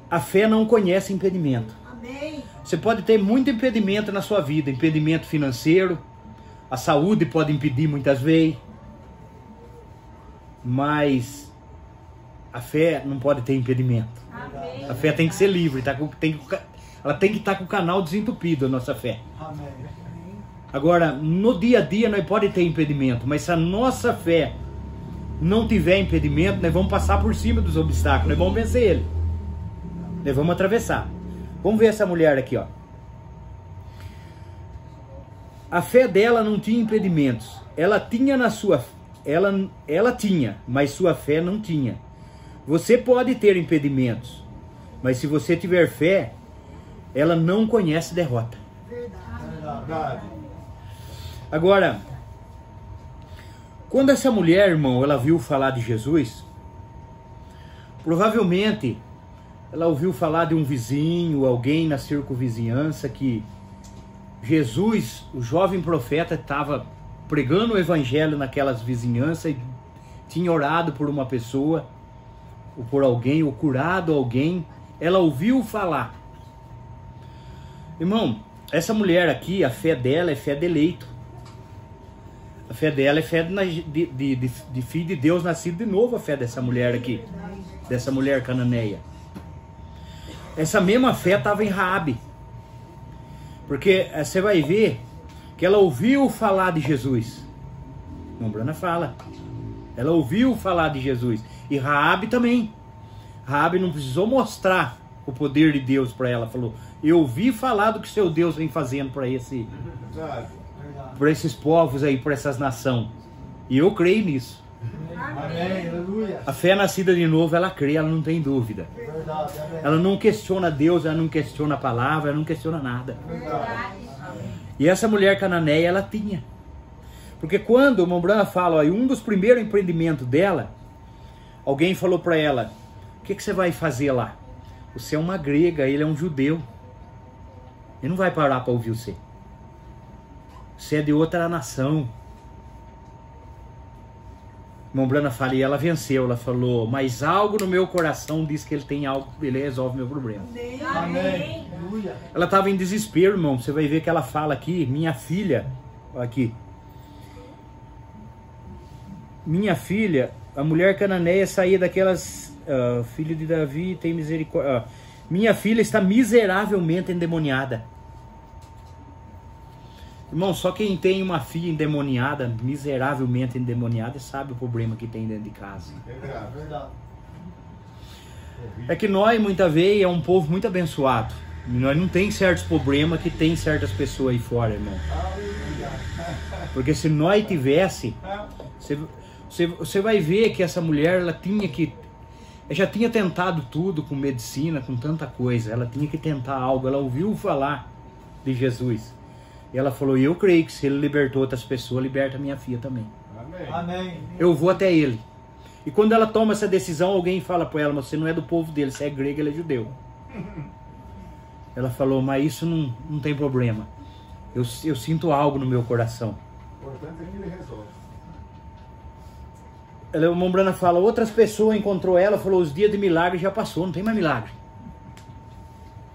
A fé não conhece impedimento. Amém. Você pode ter muito impedimento na sua vida, impedimento financeiro, a saúde pode impedir muitas vezes, mas a fé não pode ter impedimento. Amém. A fé tem que ser livre, ela tem que estar com o canal desentupido, a nossa fé. Amém. Agora, no dia a dia nós pode ter impedimento, mas se a nossa fé não tiver impedimento, nós vamos passar por cima dos obstáculos, nós vamos vencer ele. Nós vamos atravessar. Vamos ver essa mulher aqui, ó. A fé dela não tinha impedimentos. Ela tinha na sua... Ela tinha, mas sua fé não tinha. Você pode ter impedimentos, mas se você tiver fé, ela não conhece derrota. Verdade. Agora, quando essa mulher, irmão, ela viu falar de Jesus, provavelmente ela ouviu falar de um vizinho, alguém na circunvizinhança, que Jesus, o jovem profeta, estava pregando o evangelho naquelas vizinhanças e tinha orado por uma pessoa, ou por alguém, ou curado alguém. Ela ouviu falar. Irmão, essa mulher aqui, a fé dela é fé de eleito. A fé dela é fé de filho de Deus nascido de novo, a fé dessa mulher aqui. Dessa mulher cananeia. Essa mesma fé estava em Raabe. Porque você vai ver que ela ouviu falar de Jesus. A Brana fala. Ela ouviu falar de Jesus. E Raabe também. Raabe não precisou mostrar o poder de Deus para ela. Falou, eu ouvi falar do que seu Deus vem fazendo para esses povos aí, para essas nações. E eu creio nisso. Amém. Aleluia. A fé nascida de novo, ela crê, ela não tem dúvida. Verdade. Amém. Ela não questiona Deus, ela não questiona a palavra, ela não questiona nada. Verdade. E essa mulher cananeia, ela tinha. Porque quando o Mombrana fala, ó, um dos primeiros empreendimentos dela, alguém falou para ela, o que você vai fazer lá? Você é uma grega, ele é um judeu. Ele não vai parar para ouvir você. Você é de outra nação. Mombrana fala, e ela venceu. Ela falou, mas algo no meu coração diz que ele tem algo, ele resolve meu problema. Amém. Aleluia. Ela estava em desespero, irmão. Você vai ver que ela fala aqui, minha filha, aqui. Minha filha, a mulher cananeia saía daquelas, filho de Davi, tem misericórdia. Minha filha está miseravelmente endemoniada. Irmão, só quem tem uma filha endemoniada, miseravelmente endemoniada, sabe o problema que tem dentro de casa. Verdade. É que nós, muitas vezes, é um povo muito abençoado. E nós não tem certos problemas que tem certas pessoas aí fora, irmão. Porque se nós tivesse, você vai ver que essa mulher, ela já tinha tentado tudo com medicina, com tanta coisa. Ela tinha que tentar algo. Ela ouviu falar de Jesus. E ela falou, eu creio que se ele libertou outras pessoas, liberta minha filha também. Amém. Eu vou até ele. E quando ela toma essa decisão, alguém fala para ela, mas você não é do povo dele, você é grego, ele é judeu. Ela falou, mas isso não tem problema. Eu sinto algo no meu coração. O importante é que ele resolve. A Mombrana fala, outras pessoas encontrou ela, falou, os dias de milagre já passou, não tem mais milagre.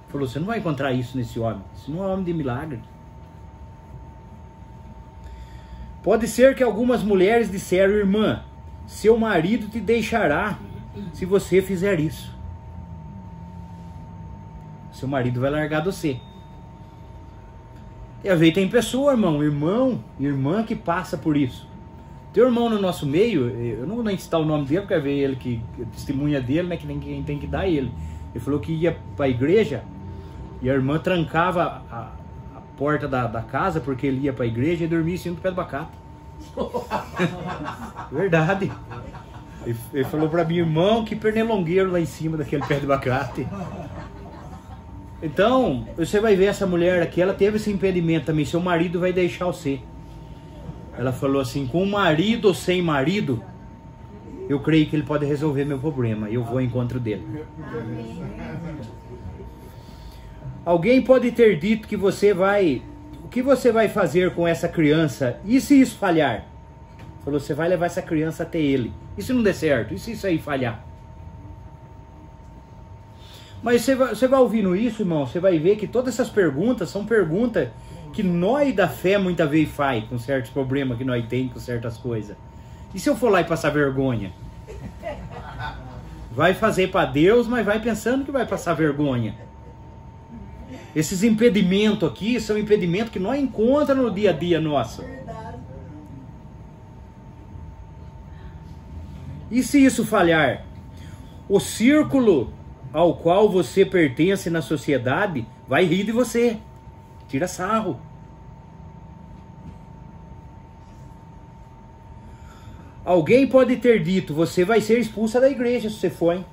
Falou, você não vai encontrar isso nesse homem. Isso não é homem de milagre. Pode ser que algumas mulheres disseram, irmã, seu marido te deixará se você fizer isso. Seu marido vai largar de você. E às vezes tem pessoa, irmã que passa por isso. Tem um irmão no nosso meio, eu não vou nem citar o nome dele, porque ver ele que testemunha dele, né, que ninguém tem que dar ele. Ele falou que ia para a igreja e a irmã trancava a porta da casa porque ele ia para a igreja e dormia em cima do pé do abacate. Verdade. Ele falou para mim, irmão, que pernilongueiro lá em cima daquele pé de abacate. Então, você vai ver essa mulher aqui, ela teve esse impedimento também, seu marido vai deixar você. Ela falou assim, com marido ou sem marido, eu creio que ele pode resolver meu problema, eu vou ao encontro dele. Alguém pode ter dito que você vai... O que você vai fazer com essa criança? E se isso falhar? Falou, você vai levar essa criança até ele. E se não der certo? E se isso aí falhar? Mas você vai ouvindo isso, irmão, você vai ver que todas essas perguntas são perguntas que nós da fé muitas vezes faz com certos problemas que nós temos, com certas coisas. E se eu for lá e passar vergonha? Vai fazer para Deus, mas vai pensando que vai passar vergonha. Esses impedimentos aqui são impedimentos que nós encontramos no dia a dia nosso. E se isso falhar? O círculo ao qual você pertence na sociedade vai rir de você. Tira sarro. Alguém pode ter dito, você vai ser expulsa da igreja se você for, hein?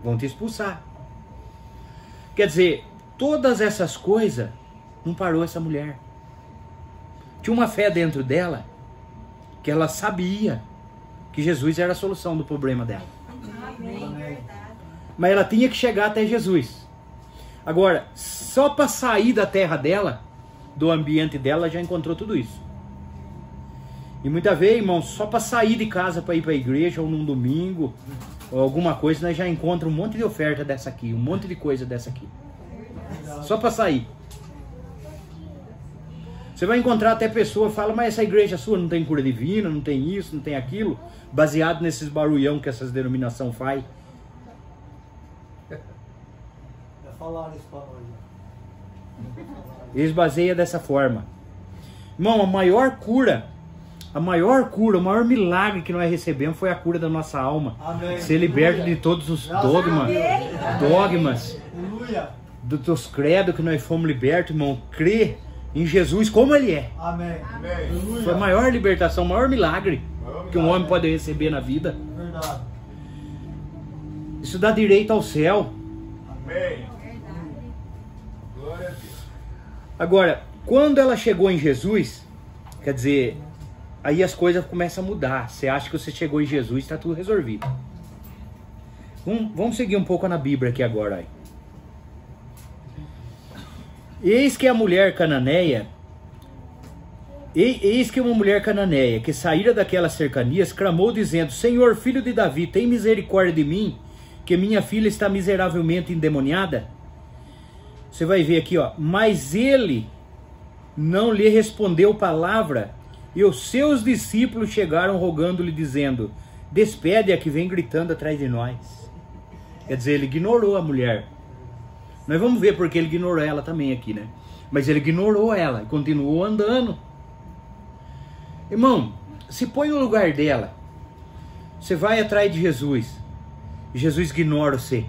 Vão te expulsar. Quer dizer, todas essas coisas não parou essa mulher. Tinha uma fé dentro dela que ela sabia que Jesus era a solução do problema dela. Amém. Mas ela tinha que chegar até Jesus. Agora, só para sair da terra dela, do ambiente dela, já encontrou tudo isso. E muitas vezes, irmão, só para sair de casa para ir para a igreja, ou num domingo, ou alguma coisa, nós já encontramos um monte de oferta dessa aqui, um monte de coisa dessa aqui. Só para sair. Você vai encontrar até pessoa que fala, mas essa igreja sua não tem cura divina, não tem isso, não tem aquilo, baseado nesses barulhão que essas denominações faz. Falaram isso para nós. Eles baseiam dessa forma. Irmão, a maior cura, o maior milagre que nós recebemos foi a cura da nossa alma. Amém. Ser liberto de todos os dogmas, Aleluia. dos credos que nós fomos libertos, irmão. Crer em Jesus como Ele é. Amém. Aleluia. Foi a maior libertação, o maior milagre que um homem pode receber na vida. Verdade. Isso dá direito ao céu. Amém. Glória a Deus. Agora, quando ela chegou em Jesus, quer dizer, aí as coisas começam a mudar. Você acha que você chegou em Jesus, está tudo resolvido. Vamos seguir um pouco na Bíblia aqui agora. Aí. Eis que a mulher cananeia, eis que uma mulher cananeia, que saíra daquelas cercanias, clamou dizendo, Senhor, filho de Davi, tem misericórdia de mim, que minha filha está miseravelmente endemoniada. Você vai ver aqui, ó. Mas ele não lhe respondeu palavra, e os seus discípulos chegaram rogando-lhe, dizendo, despede a que vem gritando atrás de nós. Quer dizer, ele ignorou a mulher. Nós vamos ver porque ele ignorou ela também aqui, né? Mas ele ignorou ela e continuou andando. Irmão, se põe no lugar dela. Você vai atrás de Jesus. Jesus ignora você.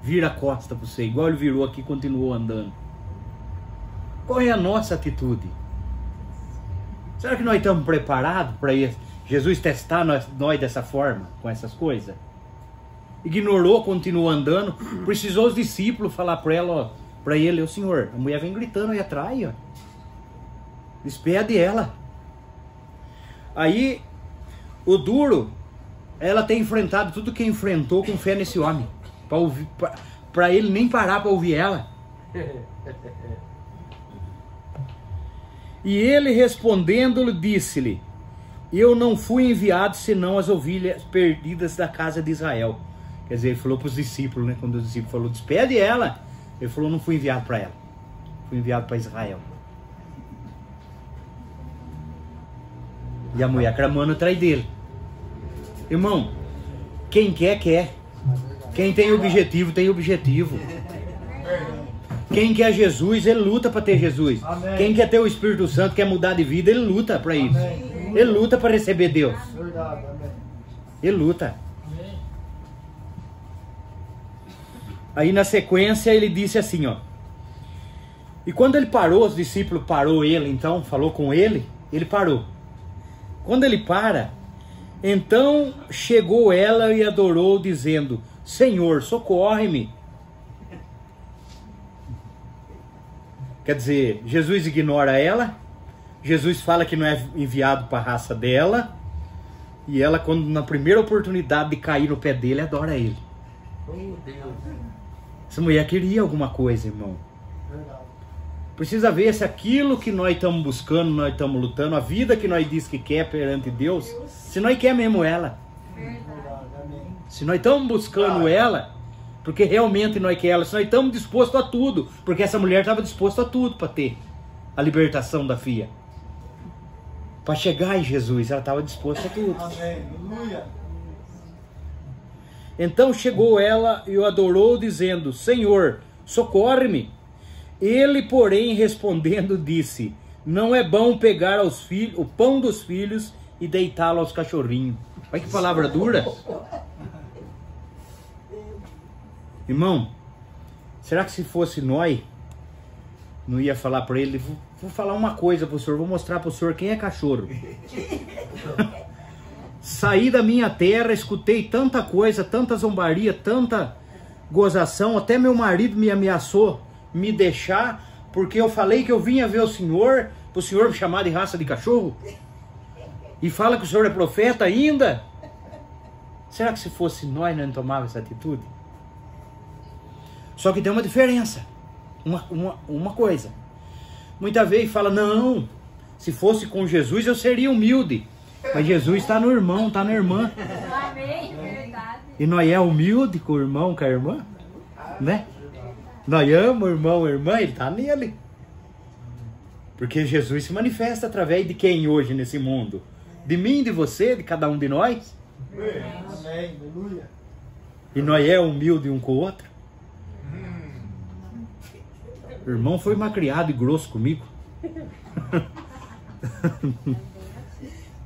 Vira a costa para você. Igual ele virou aqui e continuou andando. Qual é a nossa atitude? Será que nós estamos preparados para Jesus testar nós dessa forma? Com essas coisas? Ignorou, continuou andando. Precisou os discípulos falar para ela, para ele, o Senhor, a mulher vem gritando aí atrás, ó. Despede ela. Aí, o duro, ela tem enfrentado tudo que enfrentou com fé nesse homem. Para ele nem parar para ouvir ela. E ele respondendo-lhe, disse-lhe, eu não fui enviado senão as ovelhas perdidas da casa de Israel. Quer dizer, ele falou para os discípulos, né? Quando o discípulo falou, despede ela. Ele falou, não fui enviado para ela. Fui enviado para Israel. E a mulher clamando atrás dele. Irmão, quem quer, quer. Quem tem objetivo, tem objetivo. Quem quer Jesus, ele luta para ter Jesus. Amém. Quem quer ter o Espírito Santo, quer mudar de vida, ele luta para isso. Amém. Ele luta para receber Deus. Verdade. Amém. Ele luta. Aí na sequência ele disse assim, ó. E quando ele parou, os discípulos parou ele, então, falou com ele, ele parou. Quando ele para, então chegou ela e adorou, dizendo, Senhor, socorre-me. Quer dizer, Jesus ignora ela, Jesus fala que não é enviado para a raça dela, e ela, quando na primeira oportunidade de cair no pé dele, adora ele. Oh, Deus. Essa mulher queria alguma coisa, irmão. Verdade. Precisa ver se aquilo que nós estamos buscando, nós estamos lutando, a vida que nós diz que quer perante Deus, se nós quer mesmo ela. Verdade. Amém. Se nós estamos buscando ela, porque realmente nós quer ela, se nós estamos dispostos a tudo, porque essa mulher estava disposta a tudo para ter a libertação da filha. Para chegar em Jesus, ela estava disposta a tudo. Amém. Aleluia. Então chegou ela e o adorou, dizendo: Senhor, socorre-me. Ele, porém, respondendo, disse: Não é bom pegar aos filhos, o pão dos filhos e deitá-lo aos cachorrinhos. Olha que palavra dura. Irmão, será que se fosse nós, não ia falar para ele: vou falar uma coisa para o senhor, vou mostrar para o senhor quem é cachorro. Saí da minha terra, escutei tanta coisa, tanta zombaria, tanta gozação, até meu marido me ameaçou me deixar, porque eu falei que eu vinha ver o senhor, para o senhor me chamar de raça de cachorro, e fala que o senhor é profeta ainda. Será que se fosse nós não tomávamos essa atitude? Só que tem uma diferença, uma coisa. Muitas vezes fala: não, se fosse com Jesus eu seria humilde. Mas Jesus está no irmão, está na irmã. Amém, verdade. E nós é humilde com o irmão, com a irmã, né? Nós amamos o irmão, a irmã, ele está nele. Porque Jesus se manifesta através de quem hoje nesse mundo? De mim, de você, de cada um de nós. Amém. Aleluia. E nós é humilde um com o outro. O irmão foi malcriado e grosso comigo.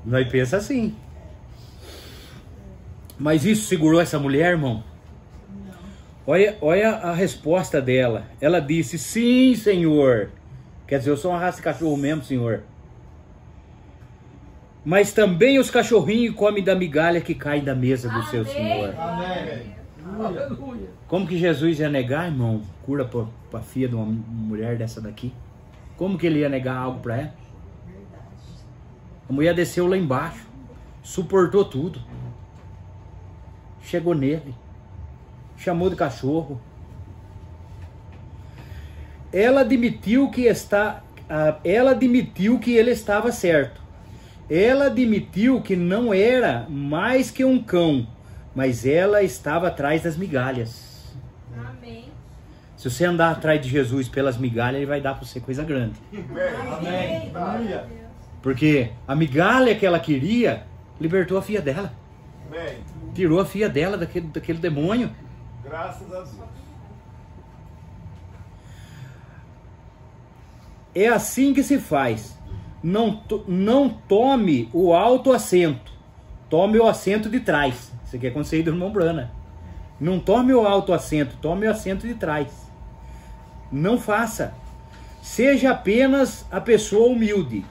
Nós pensa assim. Mas isso segurou essa mulher, irmão? Olha a resposta dela. Ela disse: sim, Senhor. Quer dizer, eu sou uma raça de cachorro mesmo, Senhor. Mas também os cachorrinhos comem da migalha que cai da mesa do seu Senhor. Amém. Aleluia. Como que Jesus ia negar, irmão, cura para a filha de uma mulher dessa daqui? Como que ele ia negar algo para ela? A mulher desceu lá embaixo, suportou tudo, chegou nele, chamou de cachorro. Ela admitiu que ele estava certo. Ela admitiu que não era mais que um cão, mas ela estava atrás das migalhas. Amém. Se você andar atrás de Jesus pelas migalhas, ele vai dar para você coisa grande. Amém. Aleluia. Porque a migalha que ela queria libertou a filha dela. Amém. Tirou a filha dela daquele demônio. Graças a Deus. É assim que se faz. Não tome o alto assento. Tome o assento de trás. Isso aqui é conselho do irmão Brana. Não tome o alto assento. Tome o assento de trás. Não faça. Seja apenas a pessoa humilde.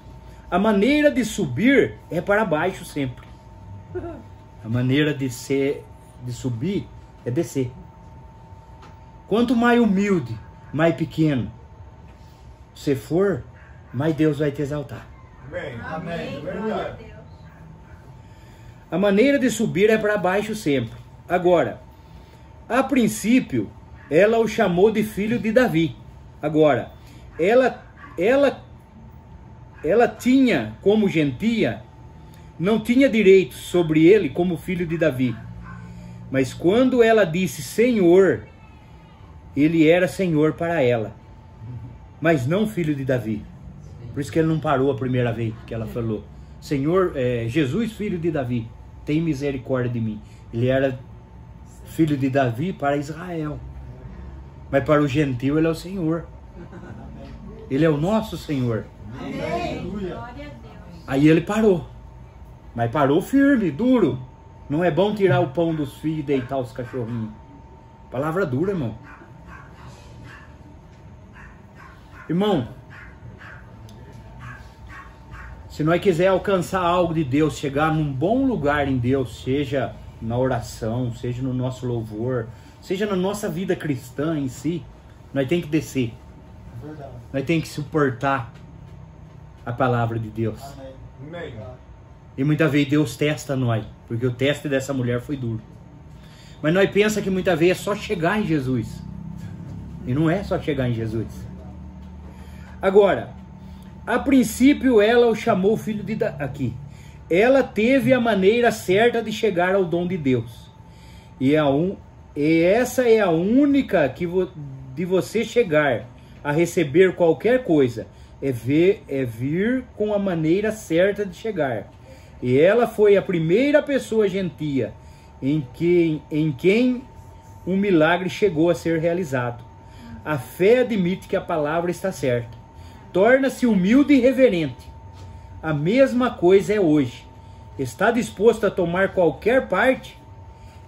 A maneira de subir é para baixo sempre. A maneira de subir é descer. Quanto mais humilde, mais pequeno você for, mais Deus vai te exaltar. Amém. Amém. Aleluia. Deus. A maneira de subir é para baixo sempre. Agora, a princípio, ela o chamou de filho de Davi. Agora, ela tinha como gentia, não tinha direito sobre ele como filho de Davi. Mas quando ela disse Senhor, ele era Senhor para ela, mas não filho de Davi. Por isso que ele não parou a primeira vez que ela falou: Senhor, Jesus, filho de Davi, tem misericórdia de mim. Ele era filho de Davi para Israel, mas para o gentil ele é o Senhor. Ele é o nosso Senhor. Amém. Glória a Deus. Aí ele parou, mas parou firme, duro. Não é bom tirar o pão dos filhos e deitar os cachorrinhos. Palavra dura, irmão. Irmão, se nós quiser alcançar algo de Deus, chegar num bom lugar em Deus, seja na oração, seja no nosso louvor, seja na nossa vida cristã em si, nós temos que descer. Nós temos que suportar a palavra de Deus. Amém. E muitas vezes Deus testa nós, porque o teste dessa mulher foi duro. Mas nós pensamos que muitas vezes é só chegar em Jesus. E não é só chegar em Jesus. Agora, a princípio ela o chamou filho de aqui. Ela teve a maneira certa de chegar ao dom de Deus. E essa é a única de você chegar a receber qualquer coisa. É vir com a maneira certa de chegar. E ela foi a primeira pessoa gentia em quem um milagre chegou a ser realizado. A fé admite que a palavra está certa. Torna-se humilde e reverente. A mesma coisa é hoje. Está disposto a tomar qualquer parte,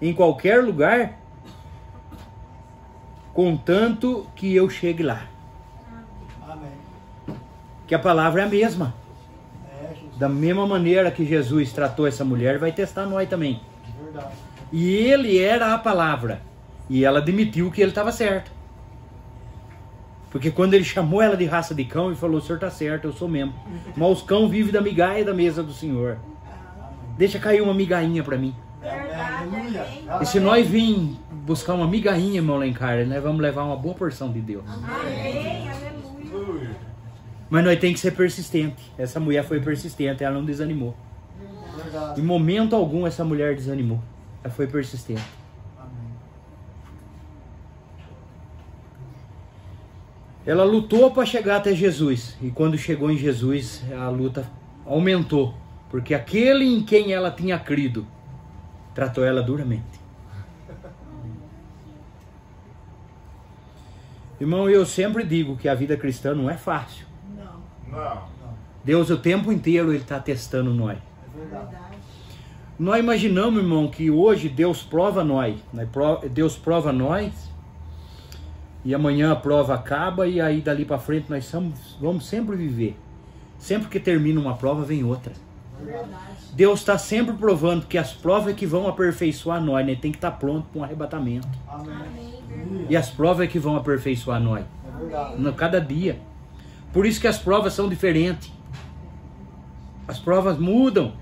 em qualquer lugar, contanto que eu chegue lá. Amém. Que a palavra é a mesma. Da mesma maneira que Jesus tratou essa mulher, vai testar nós também. Verdade. E ele era a palavra. E ela admitiu que ele estava certo. Porque quando ele chamou ela de raça de cão, ele falou: o senhor está certo, eu sou mesmo. Mas os cão vivem da migalha da mesa do Senhor. Deixa cair uma migainha para mim. Aleluia. E se nós vir buscar uma migainha, irmão Lencar, nós vamos levar uma boa porção de Deus. Amém. Aleluia. Mas nós temos que ser persistente. Essa mulher foi persistente, ela não desanimou. Verdade. Em momento algum essa mulher desanimou. Ela foi persistente. Amém. Ela lutou para chegar até Jesus. E quando chegou em Jesus, a luta aumentou. Porque aquele em quem ela tinha crido tratou ela duramente. Irmão, eu sempre digo que a vida cristã não é fácil. Não. Deus o tempo inteiro ele está testando nós. É verdade. Nós imaginamos, irmão, que hoje Deus prova nós. Deus prova nós. E amanhã a prova acaba. E aí dali para frente nós vamos sempre viver. Sempre que termina uma prova vem outra. Deus está sempre provando que as provas que vão aperfeiçoar nós, né? Tem que estar pronto para um arrebatamento. Amém. E as provas que vão aperfeiçoar nós. É verdade. No cada dia. Por isso que as provas são diferentes. As provas mudam.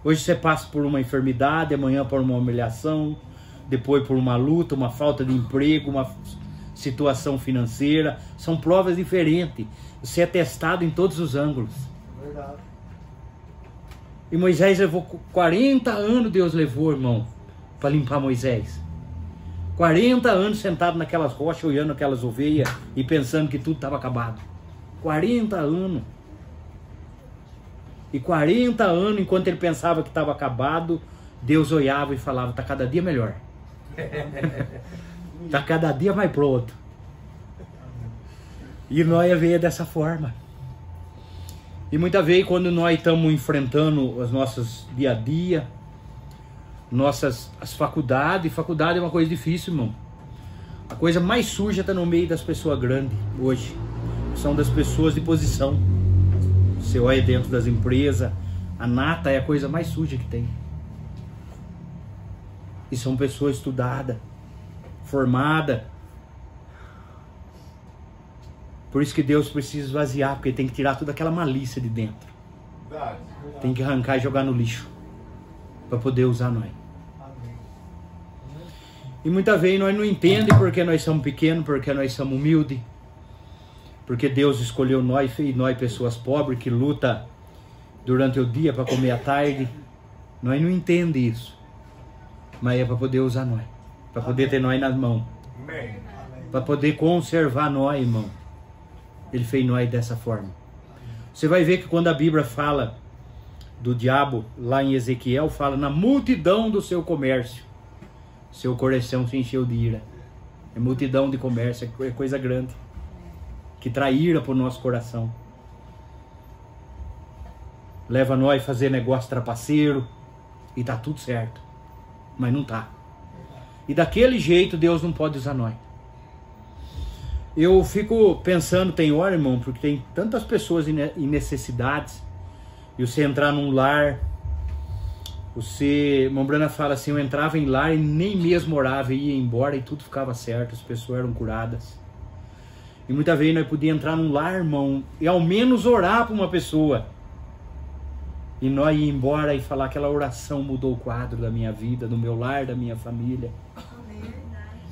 Hoje você passa por uma enfermidade, amanhã por uma humilhação, depois por uma luta, uma falta de emprego, uma situação financeira. São provas diferentes. Você é testado em todos os ângulos. É verdade. E Moisés levou 40 anos, Deus levou, irmão, para limpar Moisés. 40 anos sentado naquelas rochas, olhando aquelas ovelhas e pensando que tudo estava acabado. 40 anos. E 40 anos, enquanto ele pensava que estava acabado, Deus olhava e falava: está cada dia melhor. Está cada dia mais pronto. E nós veio dessa forma. E muitas vezes quando nós estamos enfrentando os nossos dia a dia, as faculdades é uma coisa difícil, irmão. A coisa mais suja está no meio das pessoas grandes hoje. São das pessoas de posição. Você olha dentro das empresas, a nata é a coisa mais suja que tem. E são pessoas estudadas, formadas. Por isso que Deus precisa esvaziar, porque tem que tirar toda aquela malícia de dentro. Verdade. Tem que arrancar e jogar no lixo para poder usar nós. Amém. E muitas vezes nós não entendemos porque nós somos pequenos, porque nós somos humildes, porque Deus escolheu nós, fez nós pessoas pobres que lutam durante o dia para comer à tarde. Nós não entendemos isso, mas é para poder usar nós, para poder ter nós nas mãos, Amém. para poder conservar nós, irmão. Ele fez nós dessa forma. Você vai ver que quando a Bíblia fala do diabo, lá em Ezequiel, fala: na multidão do seu comércio, seu coração se encheu de ira. É multidão de comércio, é coisa grande, que traz ira para o nosso coração. Leva nós a fazer negócio trapaceiro, e tá tudo certo. Mas não tá. E daquele jeito Deus não pode usar nós. Eu fico pensando, tem hora, irmão, porque tem tantas pessoas em necessidades, e você entrar num lar, irmão Brana fala assim: eu entrava em lar e nem mesmo orava, ia embora e tudo ficava certo, as pessoas eram curadas. E muitas vezes nós podíamos entrar num lar, irmão, e ao menos orar para uma pessoa. E nós ir embora e falar: aquela oração mudou o quadro da minha vida, do meu lar, da minha família.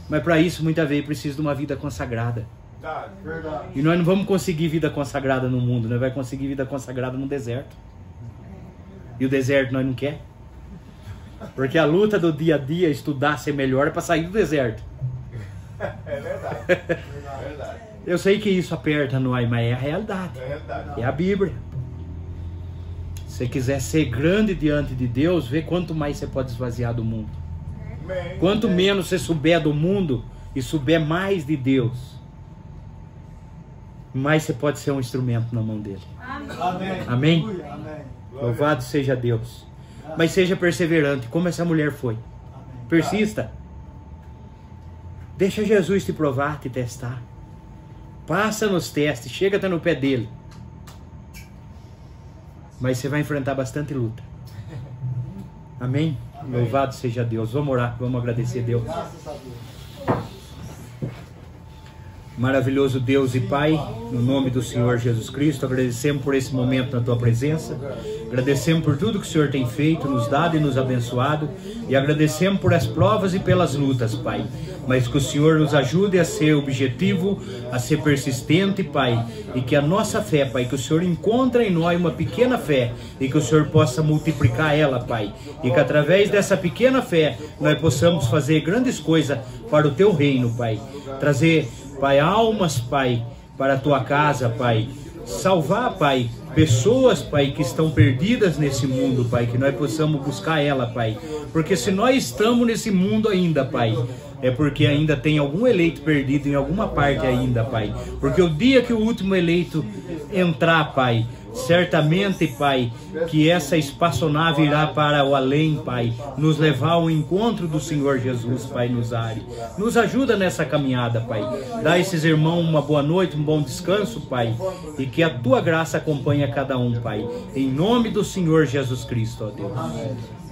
Mas para isso, muitas vezes, precisa de uma vida consagrada. Verdade. E nós não vamos conseguir vida consagrada no mundo, nós vamos conseguir vida consagrada no deserto. E o deserto nós não quer. Porque a luta do dia a dia, estudar, ser melhor, é para sair do deserto. É verdade. É verdade. Eu sei que isso aperta nós, mas é a realidade. É verdade. É a Bíblia. Se você quiser ser grande diante de Deus, vê quanto mais você pode esvaziar do mundo. Amém. Quanto menos você souber do mundo e souber mais de Deus, mais você pode ser um instrumento na mão dele. Amém. Amém? Aleluia. Amém. Louvado seja Deus. Mas seja perseverante, como essa mulher foi. Amém. Persista. Deixa Jesus te provar, te testar. Passa nos testes, chega até no pé dele. Mas você vai enfrentar bastante luta. Amém? Amém. Louvado seja Deus. Vamos orar, vamos agradecer a Deus. Graças a Deus. Maravilhoso Deus e Pai, no nome do Senhor Jesus Cristo, agradecemos por esse momento na Tua presença, agradecemos por tudo que o Senhor tem feito, nos dado e nos abençoado, e agradecemos por as provas e pelas lutas, Pai, mas que o Senhor nos ajude a ser objetivo, a ser persistente, Pai, e que a nossa fé, Pai, que o Senhor encontre em nós uma pequena fé, e que o Senhor possa multiplicar ela, Pai, e que através dessa pequena fé, nós possamos fazer grandes coisas para o Teu reino, Pai, trazer, Pai, almas, Pai, para a Tua casa, Pai. Salvar, Pai, pessoas, Pai, que estão perdidas nesse mundo, Pai, que nós possamos buscar ela, Pai. Porque se nós estamos nesse mundo ainda, Pai, é porque ainda tem algum eleito perdido em alguma parte ainda, Pai. Porque o dia que o último eleito entrar, Pai, certamente, Pai, que essa espaçonave irá para o além, Pai, nos levar ao encontro do Senhor Jesus, Pai, nos are. Nos ajuda nessa caminhada, Pai. Dá a esses irmãos uma boa noite, um bom descanso, Pai, e que a Tua graça acompanhe a cada um, Pai. Em nome do Senhor Jesus Cristo, ó Deus.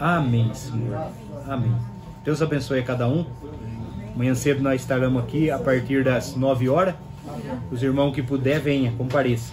Amém, Senhor. Amém. Deus abençoe a cada um. Amanhã cedo nós estaremos aqui a partir das 9 horas. Os irmãos que puder, venha, compareça.